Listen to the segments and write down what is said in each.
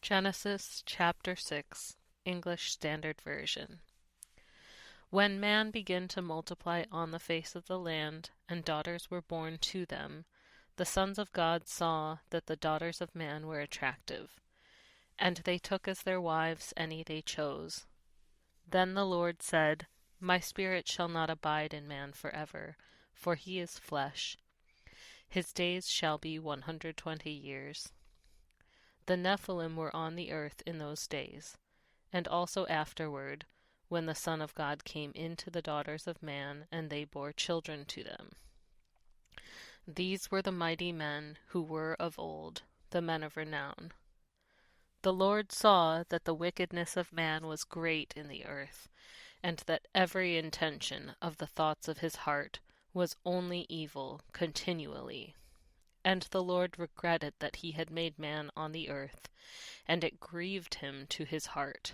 Genesis chapter 6, English Standard Version. When man began to multiply on the face of the land, and daughters were born to them, the sons of God saw that the daughters of man were attractive, and they took as their wives any they chose. Then the Lord said, My spirit shall not abide in man forever, for he is flesh. His days shall be 120 years. The Nephilim were on the earth in those days, and also afterward, when the Son of God came into the daughters of man, and they bore children to them. These were the mighty men who were of old, the men of renown. The Lord saw that the wickedness of man was great in the earth, and that every intention of the thoughts of his heart was only evil continually. And the Lord regretted that he had made man on the earth, and it grieved him to his heart.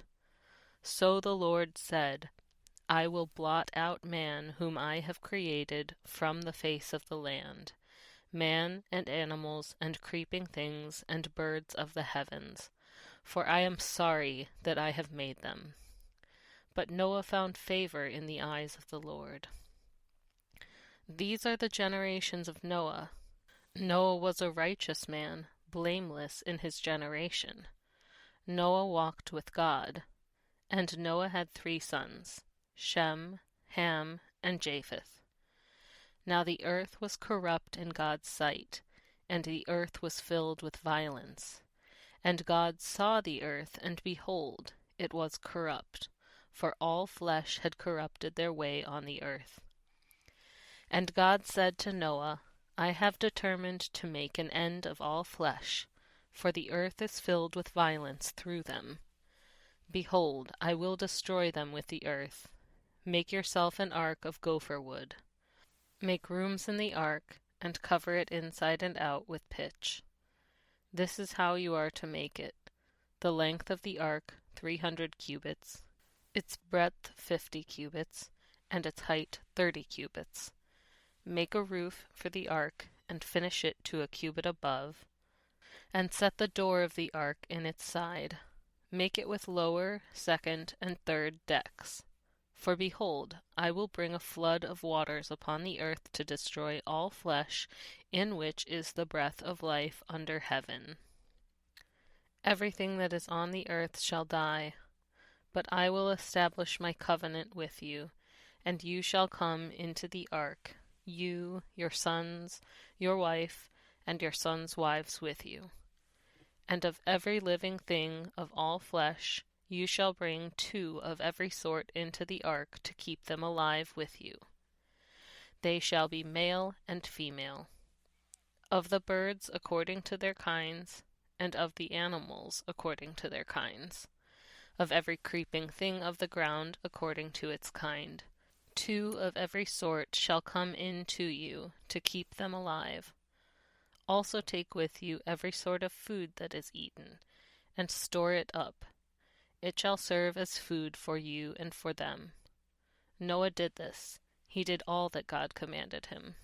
So the Lord said, I will blot out man whom I have created from the face of the land, man and animals and creeping things and birds of the heavens, for I am sorry that I have made them. But Noah found favor in the eyes of the Lord. These are the generations of Noah. Noah was a righteous man, blameless in his generation. Noah walked with God. And Noah had 3 sons, Shem, Ham, and Japheth. Now the earth was corrupt in God's sight, and the earth was filled with violence. And God saw the earth, and behold, it was corrupt, for all flesh had corrupted their way on the earth. And God said to Noah, I have determined to make an end of all flesh, for the earth is filled with violence through them. Behold, I will destroy them with the earth. Make yourself an ark of gopher wood. Make rooms in the ark, and cover it inside and out with pitch. This is how you are to make it. The length of the ark 300 cubits, its breadth 50 cubits, and its height 30 cubits. Make a roof for the ark, and finish it to a cubit above, and set the door of the ark in its side. Make it with lower, second, and third decks. For behold, I will bring a flood of waters upon the earth to destroy all flesh, in which is the breath of life under heaven. Everything that is on the earth shall die, but I will establish my covenant with you, and you shall come into the ark, you, your sons, your wife, and your sons' wives with you. And of every living thing of all flesh you shall bring 2 of every sort into the ark to keep them alive with you. They shall be male and female. Of the birds according to their kinds, and of the animals according to their kinds. Of every creeping thing of the ground according to its kind. 2 of every sort shall come in to you to keep them alive. Also take with you every sort of food that is eaten, and store it up. It shall serve as food for you and for them. Noah did this. He did all that God commanded him.